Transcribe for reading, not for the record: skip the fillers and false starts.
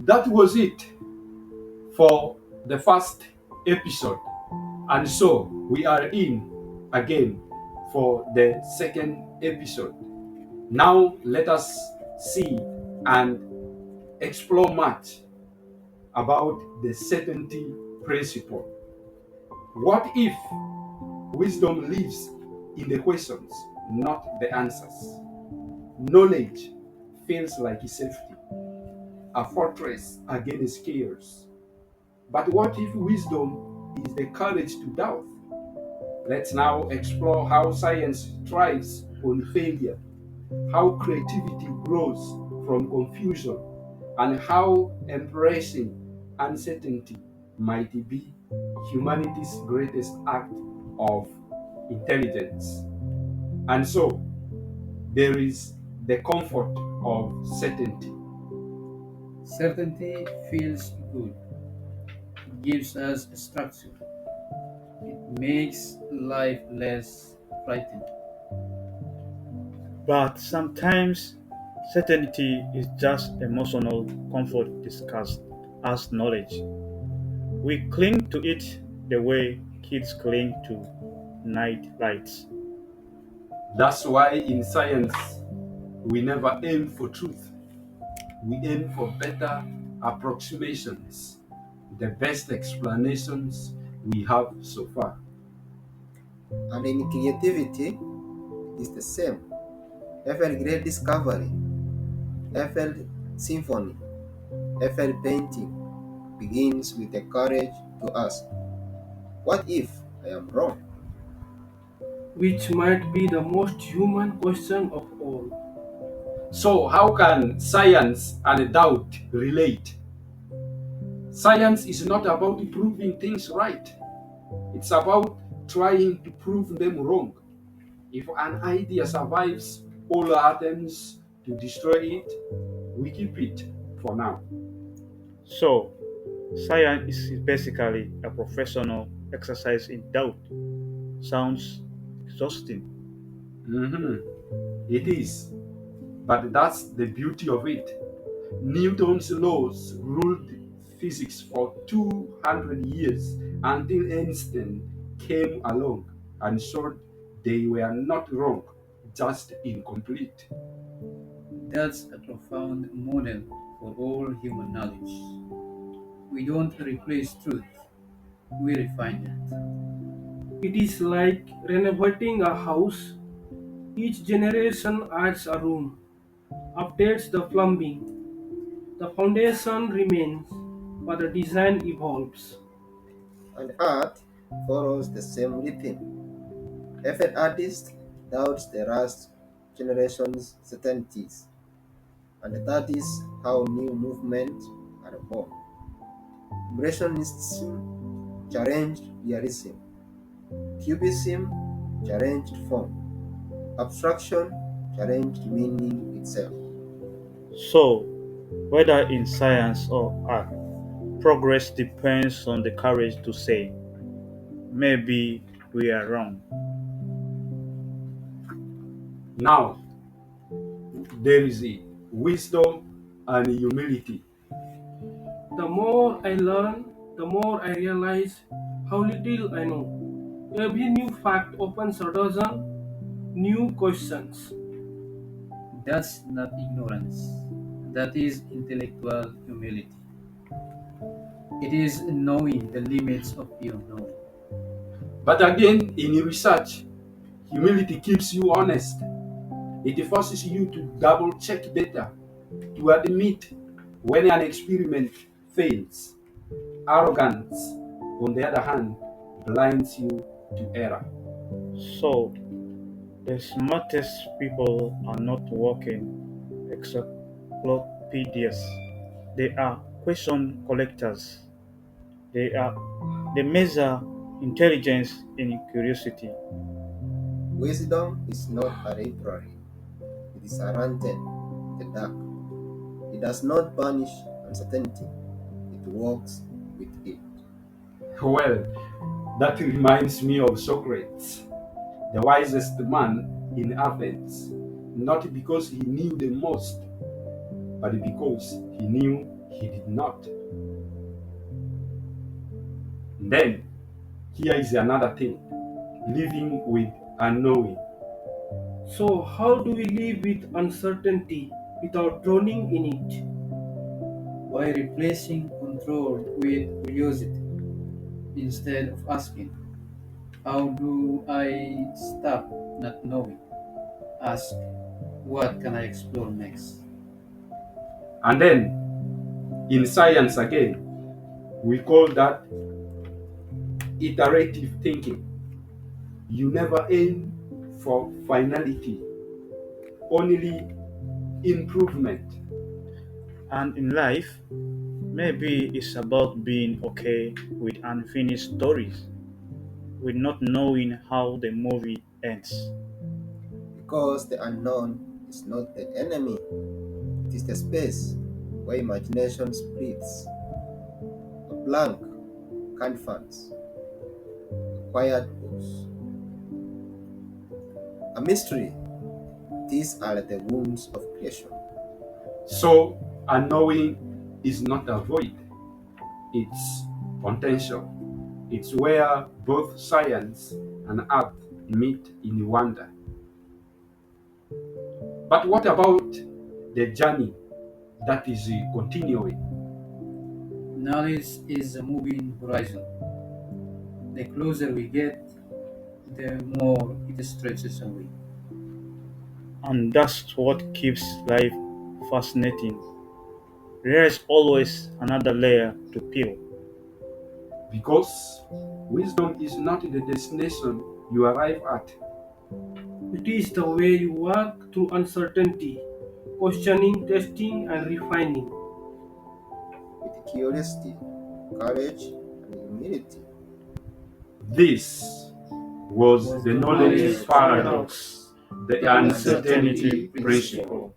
That was it for the first episode. And so we are in again for the second episode. Now let us see and explore much about the certainty principle. What if wisdom lives in the questions, not the answers? Knowledge feels like a safety, a fortress against chaos. But what if wisdom is the courage to doubt? Let's now explore how science thrives on failure, how creativity grows from confusion, and how embracing uncertainty might be humanity's greatest act of intelligence. And so, there is the comfort of certainty. Certainty feels good, it gives us a structure, it makes life less frightening. But sometimes certainty is just emotional comfort discussed as knowledge. We cling to it the way kids cling to night lights. That's why in science, we never aim for truth, we aim for better approximations, the best explanations we have so far. And in creativity, it is the same. Every great discovery, every symphony, every painting begins with the courage to ask, what if I am wrong? which might be the most human question of all. So, how can science and doubt relate? Science is not about proving things right, it's about trying to prove them wrong. If an idea survives all attempts to destroy it, we keep it for now. So, science is basically a professional exercise in doubt. Sounds exhausting. Mhm. It is, but that's the beauty of it. Newton's laws ruled physics for 200 years until Einstein came along and showed they were not wrong, just incomplete. That's a profound model for all human knowledge. We don't replace truth, we refine it. It is like renovating a house. Each generation adds a room, updates the plumbing. The foundation remains, but the design evolves. And art follows the same rhythm. Every artist doubts the last generation's certainties, and that is how new movements are born. Impressionism challenged realism, Cubism challenged form, abstraction challenged meaning itself. So, whether in science or art, progress depends on the courage to say, maybe we are wrong. Now, there is a wisdom and humility. The more I learn, the more I realize how little I know. Every new fact opens a dozen new questions. That's not ignorance, that is intellectual humility. It is knowing the limits of your knowing. But again, in research, humility keeps you honest. It forces you to double check data, to admit when an experiment fails. Arrogance, on the other hand, blinds you to error. So, the smartest people are not walking encyclopedias. They are question collectors. They they measure intelligence in curiosity. Wisdom is not a library, it is a lantern in the dark. It does not banish uncertainty, it walks with it. Well, that reminds me of Socrates, the wisest man in Athens, not because he knew the most, but because he knew he did not. Then, here is another thing, living with unknowing. So, how do we live with uncertainty without drowning in it? By replacing control with curiosity instead of asking, how do I stop not knowing? Ask, what can I explore next? And then, in science again, we call that iterative thinking. You never aim for finality, only improvement. And in life, maybe it's about being okay with unfinished stories, with not knowing how the movie ends. Because the unknown is not the enemy, it is the space where imagination splits. A blank canvas, a quiet pause, a mystery. These are the wounds of creation. So, unknowing is not a void, it's potential. It's where both science and art meet in wonder. But what about the journey that is continuing? Knowledge is a moving horizon. The closer we get, the more it stretches away. And that's what keeps life fascinating. There is always another layer to peel. Because wisdom is not the destination you arrive at. It is the way you walk through uncertainty, questioning, testing, and refining. With curiosity, courage, and humility. This was Was the the knowledge knowledge paradox, the the uncertainty uncertainty principle.